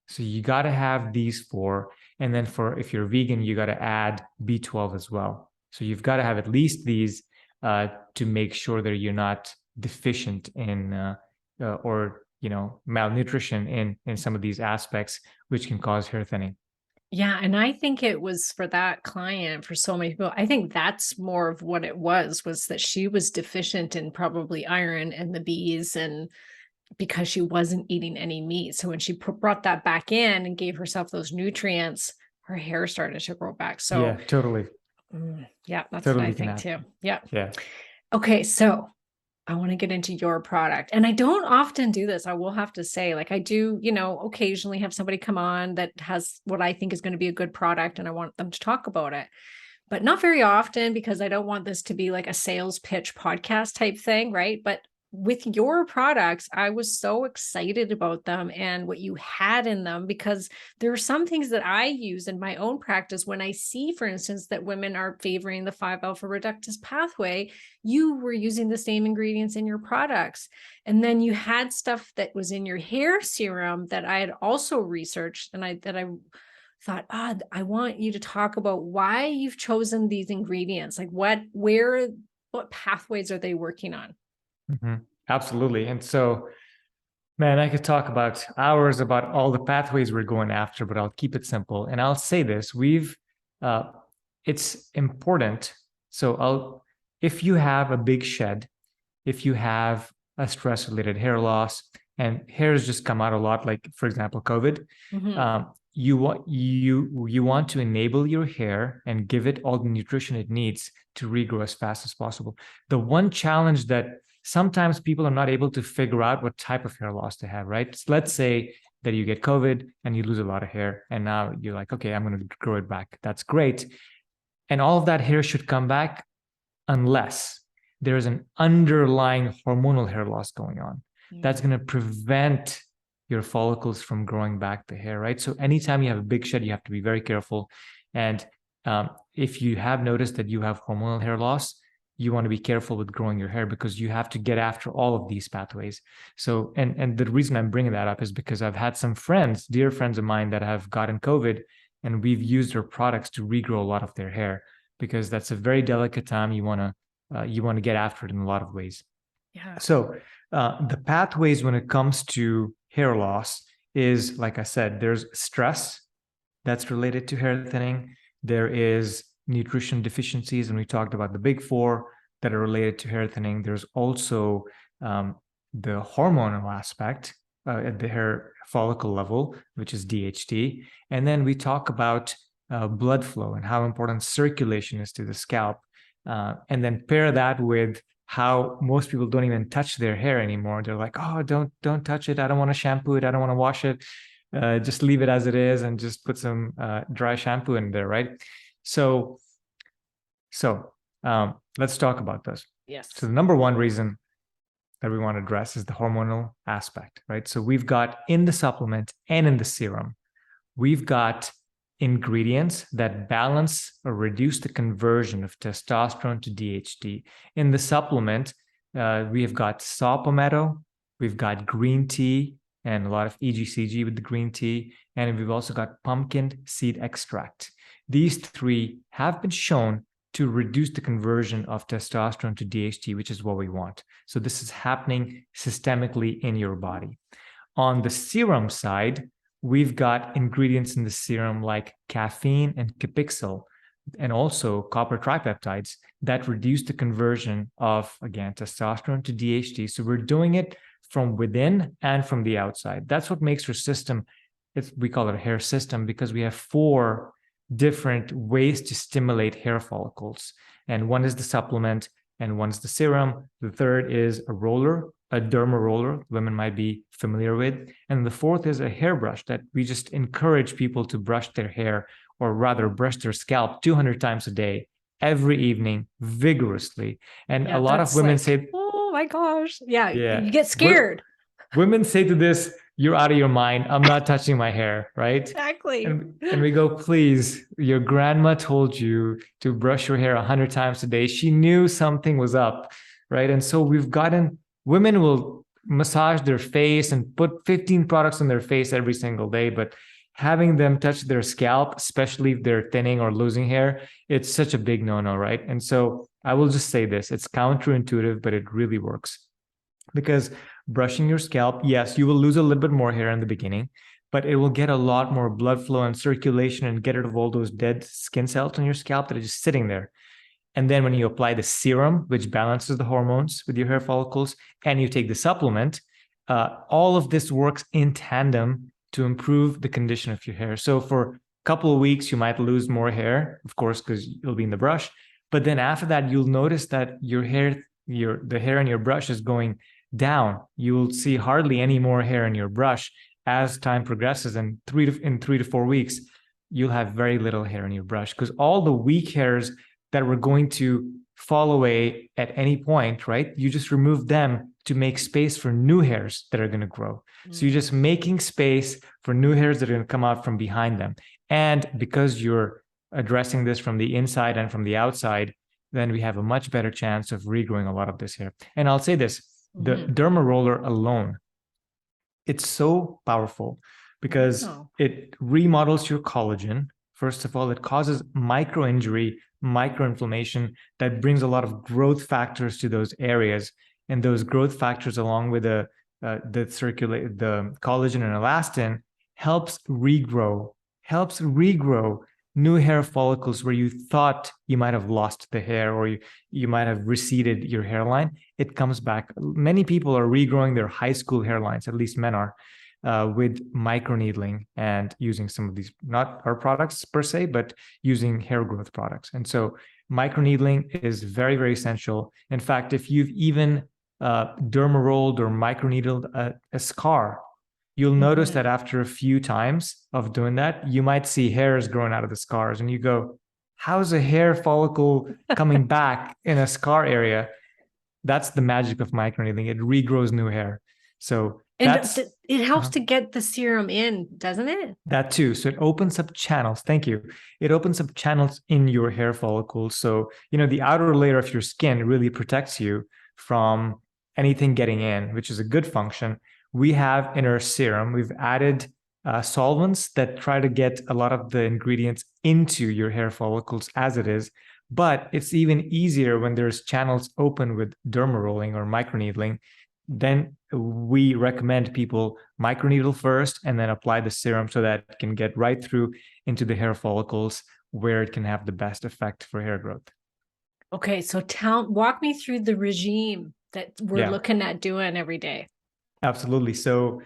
Speaker 2: So you got to have these four. And then if you're vegan, you got to add B12 as well. So you've got to have at least these to make sure that you're not deficient in or malnutrition in some of these aspects, which can cause hair thinning.
Speaker 1: Yeah. And I think it was for that client, for so many people, I think that's more of what it was that she was deficient in probably iron and the Bs, and because she wasn't eating any meat. So when she brought that back in and gave herself those nutrients, her hair started to grow back. So
Speaker 2: yeah, totally.
Speaker 1: Yeah, that's
Speaker 2: totally
Speaker 1: what I think too. Yeah.
Speaker 2: Yeah.
Speaker 1: Okay. So I want to get into your product. And I don't often do this. I will have to say, like, I do, occasionally have somebody come on that has what I think is going to be a good product, and I want them to talk about it, but not very often, because I don't want this to be like a sales pitch podcast type thing. Right. But with your products, I was so excited about them and what you had in them, because there are some things that I use in my own practice. When I see, for instance, that women are favoring the 5-alpha reductase pathway, you were using the same ingredients in your products. And then you had stuff that was in your hair serum that I had also researched, and I thought, I want you to talk about why you've chosen these ingredients. Like what pathways are they working on?
Speaker 2: Absolutely. And so, man, I could talk about hours about all the pathways we're going after, but I'll keep it simple. And I'll say this, it's important. So if you have a big shed, if you have a stress-related hair loss, and hairs just come out a lot, like for example, COVID, you want to enable your hair and give it all the nutrition it needs to regrow as fast as possible. The one challenge that sometimes people are not able to figure out what type of hair loss they have, right? So let's say that you get COVID and you lose a lot of hair, and now you're like, okay, I'm going to grow it back. That's great. And all of that hair should come back unless there's an underlying hormonal hair loss going on. That's going to prevent your follicles from growing back the hair, right? So anytime you have a big shed, you have to be very careful. And if you have noticed that you have hormonal hair loss, you want to be careful with growing your hair, because you have to get after all of these pathways. So, and the reason I'm bringing that up is because I've had some friends, dear friends of mine, that have gotten COVID, and we've used their products to regrow a lot of their hair. because that's a very delicate time. You want to get after it in a lot of ways.
Speaker 1: Yeah.
Speaker 2: So the pathways when it comes to hair loss is, like I said, there's stress that's related to hair thinning. There is nutrition deficiencies, and we talked about the big four that are related to hair thinning. There's also the hormonal aspect at the hair follicle level, which is DHT. And then we talk about blood flow and how important circulation is to the scalp. And then pair that with how most people don't even touch their hair anymore. They're like, oh, don't touch it. I don't want to shampoo it. I don't want to wash it. Just leave it as it is and just put some dry shampoo in there, right? So let's talk about this.
Speaker 1: Yes.
Speaker 2: So the number one reason that we want to address is the hormonal aspect, right? So we've got in the supplement and in the serum, we've got ingredients that balance or reduce the conversion of testosterone to DHT. In the supplement, we have got saw palmetto, we've got green tea, and a lot of EGCG with the green tea, and we've also got pumpkin seed extract. These three have been shown to reduce the conversion of testosterone to DHT, which is what we want. So this is happening systemically in your body. On the serum side, we've got ingredients in the serum like caffeine and capixyl, and also copper tripeptides that reduce the conversion of, again, testosterone to DHT. So we're doing it from within and from the outside. That's what makes your system, we call it a hair system, because we have 4 different ways to stimulate hair follicles. And one is the supplement, and one's the serum. The third is a roller, a derma roller, women might be familiar with. And the fourth is a hairbrush that we just encourage people to brush their hair, or rather brush their scalp 200 times a day, every evening, vigorously. And a lot of women say,
Speaker 1: oh my gosh. Yeah. You get scared.
Speaker 2: Women say to this, you're out of your mind. I'm not touching my hair, right?
Speaker 1: Exactly.
Speaker 2: And we go, please, your grandma told you to brush your hair 100 times a day. She knew something was up, right? And so women will massage their face and put 15 products on their face every single day, but having them touch their scalp, especially if they're thinning or losing hair, it's such a big no-no, right? And so I will just say this, it's counterintuitive, but it really works. Because brushing your scalp, yes, you will lose a little bit more hair in the beginning, but it will get a lot more blood flow and circulation and get rid of all those dead skin cells on your scalp that are just sitting there. And then when you apply the serum, which balances the hormones with your hair follicles, and you take the supplement, all of this works in tandem to improve the condition of your hair. So for a couple of weeks, you might lose more hair, of course, because you'll be in the brush. But then after that, you'll notice that your hair, the hair in your brush is going down. You'll see hardly any more hair in your brush as time progresses. And in 3 to 4 weeks, you'll have very little hair in your brush, because all the weak hairs that were going to fall away at any point, right? You just remove them to make space for new hairs that are going to grow. So you're just making space for new hairs that are going to come out from behind them. And because you're addressing this from the inside and from the outside, then we have a much better chance of regrowing a lot of this hair. And I'll say this, the derma roller alone, it's so powerful because it remodels your collagen. First of all, it causes micro injury, micro inflammation that brings a lot of growth factors to those areas. And those growth factors, along with the collagen and elastin, helps regrow new hair follicles where you thought you might have lost the hair, or you might have receded your hairline. It comes back. Many people are regrowing their high school hairlines, at least men are, with microneedling and using some of these, not our products per se, but using hair growth products. And so microneedling is very, very essential. In fact, if you've even derma rolled or microneedled a scar, you'll notice that after a few times of doing that, you might see hairs growing out of the scars. And you go, how's a hair follicle coming back in a scar area? That's the magic of microneedling. It regrows new hair. So
Speaker 1: it helps to get the serum in, doesn't it?
Speaker 2: That too. So it opens up channels. Thank you. It opens up channels in your hair follicles. So, the outer layer of your skin really protects you from anything getting in, which is a good function. We have in our serum, we've added solvents that try to get a lot of the ingredients into your hair follicles as it is, But it's even easier when there's channels open with derma rolling or microneedling. Then we recommend people microneedle first and then apply the serum so that it can get right through into the hair follicles where it can have the best effect for hair growth.
Speaker 1: Okay, so walk me through the regime that we're looking at doing every day.
Speaker 2: Absolutely. So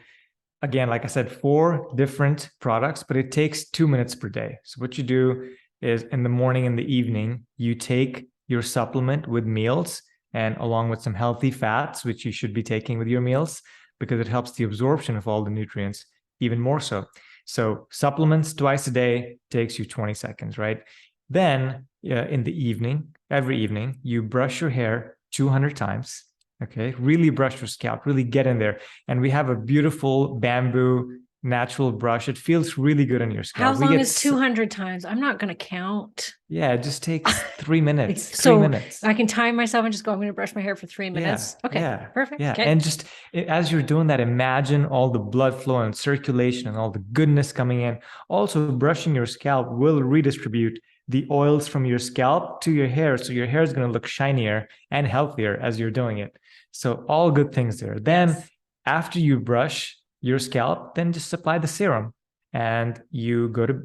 Speaker 2: again, like I said, 4 different products, but it takes 2 minutes per day. So what you do is in the morning and the evening, you take your supplement with meals and along with some healthy fats, which you should be taking with your meals because it helps the absorption of all the nutrients even more so. So supplements twice a day takes you 20 seconds, right? Then in the evening, every evening, you brush your hair 200 times. Okay, really brush your scalp, really get in there. And we have a beautiful bamboo natural brush. It feels really good on your
Speaker 1: How
Speaker 2: scalp.
Speaker 1: long is 200 times? I'm not going to count.
Speaker 2: Yeah, it just takes 3 minutes.
Speaker 1: So
Speaker 2: 3 minutes.
Speaker 1: I can time myself and just go, I'm going to brush my hair for 3 minutes.
Speaker 2: Yeah,
Speaker 1: Okay,
Speaker 2: yeah,
Speaker 1: perfect.
Speaker 2: yeah.
Speaker 1: Okay.
Speaker 2: And just as you're doing that, imagine all the blood flow and circulation and all the goodness coming in. Also, brushing your scalp will redistribute the oils from your scalp to your hair. So your hair is going to look shinier and healthier as you're doing it. So all good things there. Then after you brush your scalp, then just apply the serum and you go to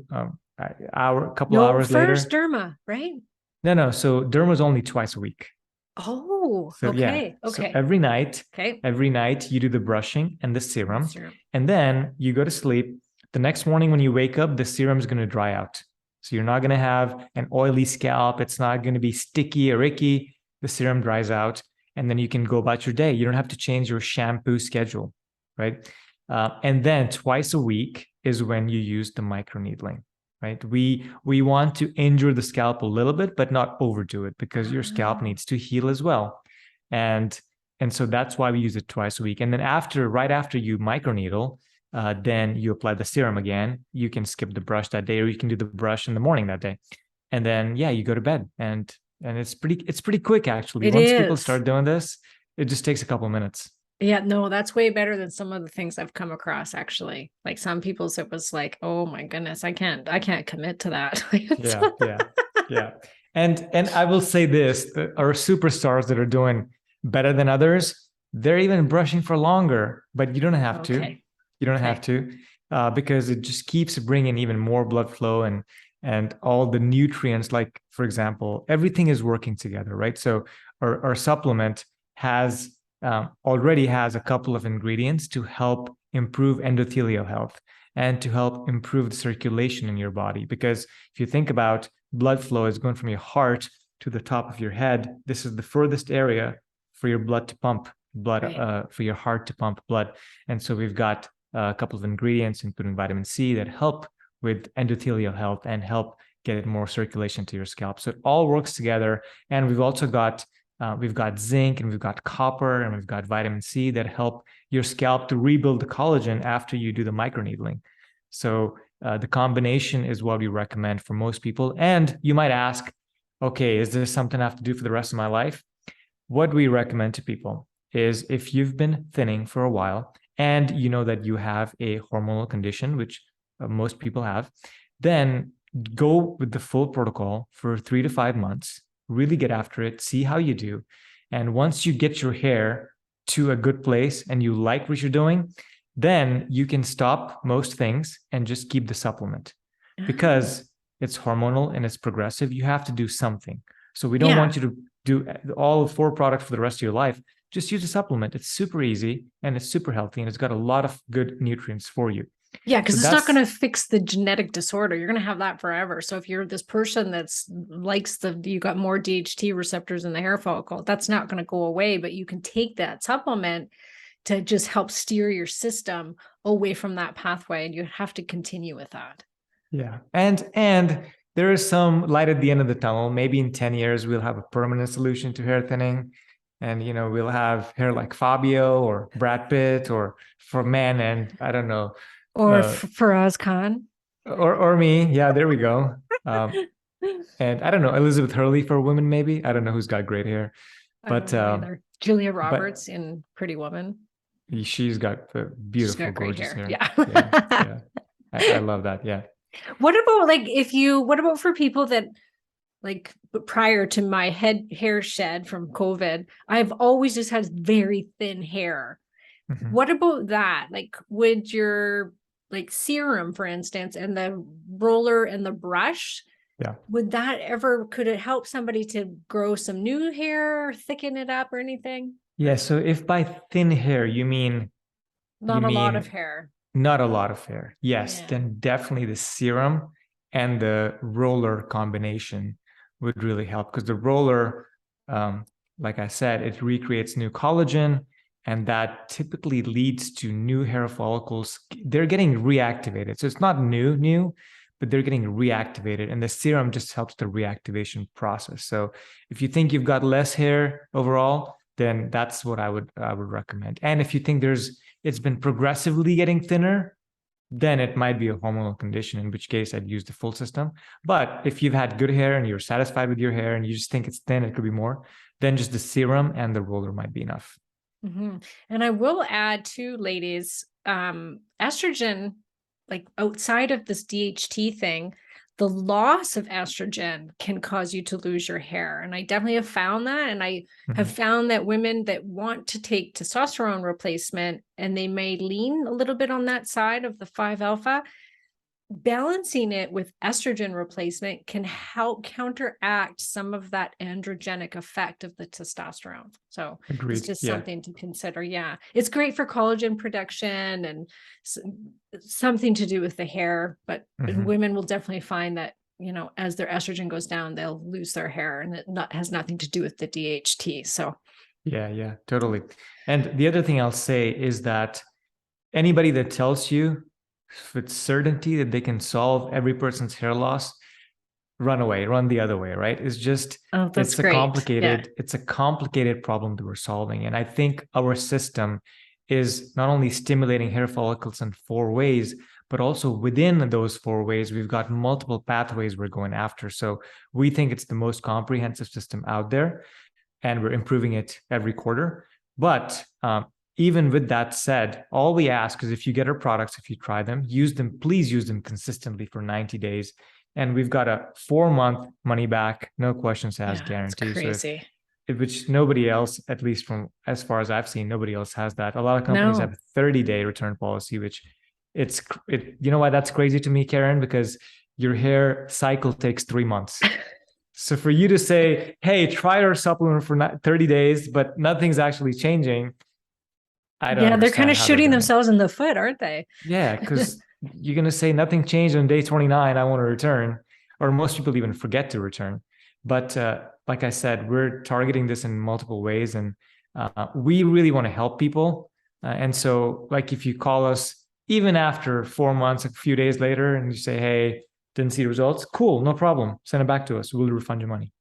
Speaker 2: couple hours later.
Speaker 1: First derma, right?
Speaker 2: No. So derma is only twice a week.
Speaker 1: Oh,
Speaker 2: so,
Speaker 1: okay.
Speaker 2: Yeah. So every night you do the brushing and the serum. And then you go to sleep. The next morning when you wake up, the serum is going to dry out. So you're not going to have an oily scalp. It's not going to be sticky or icky. The serum dries out. And then you can go about your day. You don't have to change your shampoo schedule, right? And then twice a week is when you use the microneedling, right? We want to injure the scalp a little bit, but not overdo it because your scalp needs to heal as well. And so that's why we use it twice a week. And then right after you microneedle, then you apply the serum again. You can skip the brush that day, or you can do the brush in the morning that day. And then, you go to bed. And it's pretty quick, actually. Once people start doing this, it just takes a couple of minutes.
Speaker 1: Yeah, no, that's way better than some of the things I've come across, actually. Like some people's, it was like, oh my goodness, I can't commit to that.
Speaker 2: Yeah. And I will say this, our superstars that are doing better than others, they're even brushing for longer, but you don't have to. You don't have to, because it just keeps bringing even more blood flow and all the nutrients. Like, for example, everything is working together, right? So our supplement already has a couple of ingredients to help improve endothelial health and to help improve the circulation in your body. Because if you think about blood flow is going from your heart to the top of your head, this is the furthest area for your blood to pump blood, for your heart to pump blood. And so we've got a couple of ingredients, including vitamin C, that help with endothelial health and help get more circulation to your scalp. So it all works together. And we've also got zinc, and we've got copper, and we've got vitamin C that help your scalp to rebuild the collagen after you do the microneedling. So the combination is what we recommend for most people. And you might ask, okay, is this something I have to do for the rest of my life? What we recommend to people is if you've been thinning for a while and you know that you have a hormonal condition, which most people have, then go with the full protocol for 3 to 5 months. Really get after it, see how you do. And once you get your hair to a good place and you like what you're doing, then you can stop most things and just keep the supplement. Because it's hormonal and it's progressive, you have to do something. So we don't want you to do all 4 products for the rest of your life. Just use a supplement. It's super easy and it's super healthy and it's got a lot of good nutrients for you.
Speaker 1: Yeah, because it's not going to fix the genetic disorder. You're going to have that forever. So if you're this person you got more DHT receptors in the hair follicle, that's not going to go away, but you can take that supplement to just help steer your system away from that pathway. And you have to continue with that. Yeah.
Speaker 2: And there is some light at the end of the tunnel. Maybe in 10 years, we'll have a permanent solution to hair thinning. And, we'll have hair like Fabio or Brad Pitt, or for men, and I don't know.
Speaker 1: Or Faraz Khan.
Speaker 2: Or me. Yeah, there we go. And I don't know, Elizabeth Hurley for women, maybe. I don't know who's got great hair. But
Speaker 1: Julia Roberts in Pretty Woman.
Speaker 2: She's got the beautiful, gorgeous hair.
Speaker 1: Yeah.
Speaker 2: I love that. Yeah.
Speaker 1: What about for people that like prior to my hair shed from COVID, I've always just had very thin hair.
Speaker 2: Mhm.
Speaker 1: What about that? Like, would your like serum, for instance, and the roller and the brush,
Speaker 2: Yeah.
Speaker 1: would that ever, could it help somebody to grow some new hair, thicken it up or anything?
Speaker 2: Yeah. So if by thin hair you
Speaker 1: Not a lot of
Speaker 2: mean
Speaker 1: hair.
Speaker 2: not a lot of hair, yes,
Speaker 1: Yeah.
Speaker 2: then definitely the serum and the roller combination would really help, because the roller, um, like I said, it recreates new collagen, and that typically leads to new hair follicles. They're getting reactivated. So it's not new, but they're getting reactivated. And the serum just helps the reactivation process. So if you think you've got less hair overall, then that's what I would recommend. And if you think it's been progressively getting thinner, then it might be a hormonal condition, in which case I'd use the full system. But if you've had good hair and you're satisfied with your hair and you just think it's thin, it could be more, then just the serum and the roller might be enough.
Speaker 1: Mm-hmm. And I will add too, ladies, estrogen, like outside of this DHT thing, the loss of estrogen can cause you to lose your hair. And I definitely have found that. And I have
Speaker 2: Mhm.
Speaker 1: found that women that want to take testosterone replacement and they may lean a little bit on that side of the 5 alpha, balancing it with estrogen replacement can help counteract some of that androgenic effect of the testosterone. So it's
Speaker 2: Agreed.
Speaker 1: just
Speaker 2: Yeah.
Speaker 1: something to consider. Yeah. It's great for collagen production and something to do with the hair, but
Speaker 2: Mhm.
Speaker 1: women will definitely find that, as their estrogen goes down, they'll lose their hair, and has nothing to do with the DHT. So
Speaker 2: Yeah, totally. And the other thing I'll say is that anybody that tells you with certainty that they can solve every person's hair loss, run away, run the other way, right?
Speaker 1: oh, that's
Speaker 2: It's a
Speaker 1: great. Yeah.
Speaker 2: complicated problem that we're solving. And I think our system is not only stimulating hair follicles in 4 ways, but also within those 4 ways, we've got multiple pathways we're going after. So we think it's the most comprehensive system out there, and we're improving it every quarter. But even with that said, all we ask is if you get our products, if you try them, use them, please use them consistently for 90 days. And we've got a 4-month money back, no questions asked
Speaker 1: Yeah. It's
Speaker 2: guarantee. So
Speaker 1: crazy.
Speaker 2: which nobody else, at least from as far as I've seen, nobody else has that. A lot of companies have
Speaker 1: No.
Speaker 2: a 30-day return policy, which you know why that's crazy to me, Karen? Because your hair cycle takes 3 months. So for you to say, hey, try our supplement for 30 days, but nothing's actually changing, I don't
Speaker 1: Yeah, they're kind
Speaker 2: understand
Speaker 1: of
Speaker 2: how they're
Speaker 1: shooting
Speaker 2: doing it.
Speaker 1: themselves in the foot, aren't they?
Speaker 2: Yeah, because you're going to say nothing changed on day 29, I want to return, or most people even forget to return. But like I said, we're targeting this in multiple ways, and we really want to help people. And so, like, if you call us even after 4 months, a few days later, and you say, hey, didn't see results, cool, no problem. Send it back to us. We'll refund your money.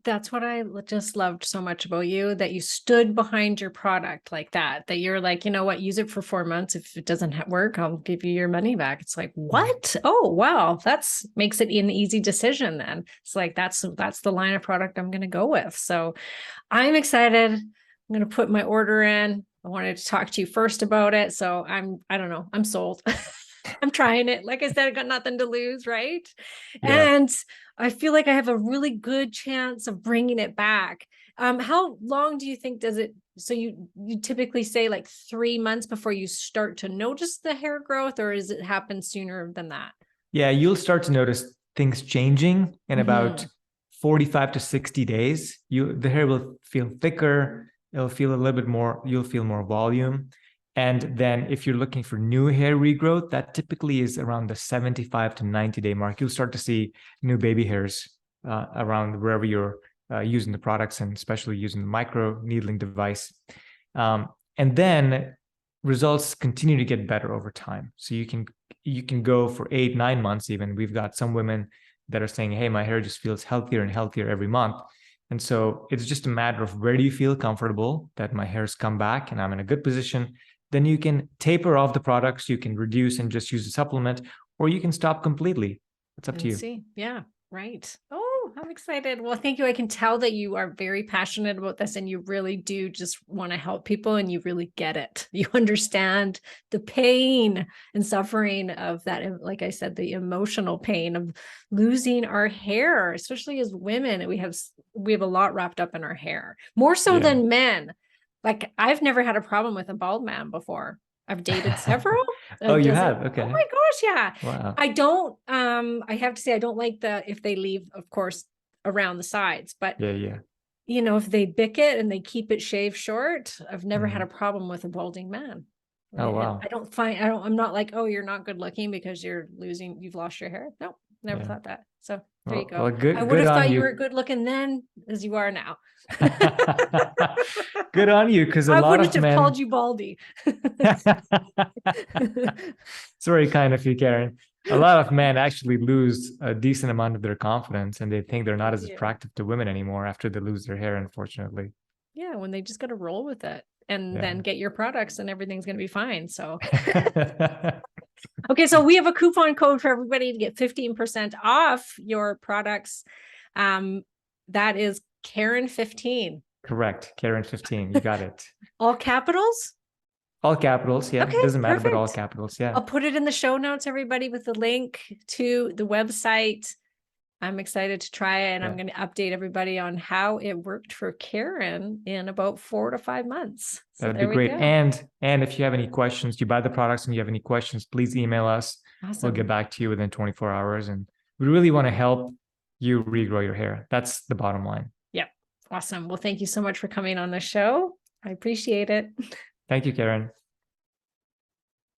Speaker 1: That's what I just loved so much about you, that you stood behind your product like that, that you're like, you know what, use it for 4 months. If it doesn't work, I'll give you your money back. It's like, what? Oh, wow. That's makes it an easy decision then. It's like, that's the line of product I'm going to go with. So I'm excited. I'm going to put my order in. I wanted to talk to you first about it. So I don't know, I'm sold. I'm trying it. Like I said, I got nothing to lose, right?
Speaker 2: Yeah.
Speaker 1: And I feel like I have a really good chance of bringing it back. How long do you think does it? So you typically say like 3 months before you start to notice the hair growth, or does it happen sooner than that?
Speaker 2: Yeah, you'll start to notice things changing in about
Speaker 1: Mm-hmm.
Speaker 2: 45 to 60 days. The hair will feel thicker, it'll feel a little bit more, you'll feel more volume. And then if you're looking for new hair regrowth, that typically is around the 75 to 90-day mark. You'll start to see new baby hairs around wherever you're using the products, and especially using the micro needling device. And then results continue to get better over time. So you can go for 8, 9 months even. We've got some women that are saying, hey, my hair just feels healthier and healthier every month. And so it's just a matter of where do you feel comfortable that my hair's come back and I'm in a good position. Then you can taper off the products, you can reduce and just use a supplement, or you can stop completely. It's up to
Speaker 1: And
Speaker 2: you.
Speaker 1: see. Yeah, right. Oh, Oh, I'm excited. Well, thank you. I can tell that you are very passionate about this and you really do just want to help people and you really get it. You understand the pain and suffering of that. Like I said, the emotional pain of losing our hair, especially as women. We have a lot wrapped up in our hair, more so than men. Like I've never had a problem with a bald man before. I've dated several.
Speaker 2: Oh, you have?
Speaker 1: Oh
Speaker 2: Okay.
Speaker 1: my gosh, yeah.
Speaker 2: Wow.
Speaker 1: I don't, I have to say, I don't like if they leave, of course, around the sides, but
Speaker 2: Yeah.
Speaker 1: if they bick it and they keep it shaved short, I've never had a problem with a balding man.
Speaker 2: Oh, wow.
Speaker 1: I'm not like, oh, you're not good looking because you've lost your hair. No, never thought that. So there you go.
Speaker 2: Well,
Speaker 1: I would have thought you were good looking then as you are now.
Speaker 2: Good on you, because a
Speaker 1: I
Speaker 2: lot of
Speaker 1: wouldn't have
Speaker 2: men
Speaker 1: called you baldy.
Speaker 2: It's very kind of you, Karen. A lot of men actually lose a decent amount of their confidence and they think they're not as attractive to women anymore after they lose their hair, unfortunately.
Speaker 1: Yeah, when they just got to roll with it and then get your products and everything's going to be fine. So, okay, so we have a coupon code for everybody to get 15% off your products. That is Karen 15.
Speaker 2: Correct. Karen 15. You got it.
Speaker 1: All capitals?
Speaker 2: All capitals. Yeah.
Speaker 1: Okay,
Speaker 2: doesn't matter,
Speaker 1: perfect.
Speaker 2: but all capitals. Yeah.
Speaker 1: I'll put it in the show notes, everybody, with the link to the website. I'm excited to try it, and I'm going to update everybody on how it worked for Karen in about 4 to 5 months. So
Speaker 2: that'd be great. And if you have any questions, you buy the products and you have any questions, please email us. Awesome. We'll get back to you within 24 hours. And we really want to help you regrow your hair. That's the bottom line.
Speaker 1: Yep. Awesome. Well, thank you so much for coming on the show. I appreciate it.
Speaker 2: Thank you, Karen.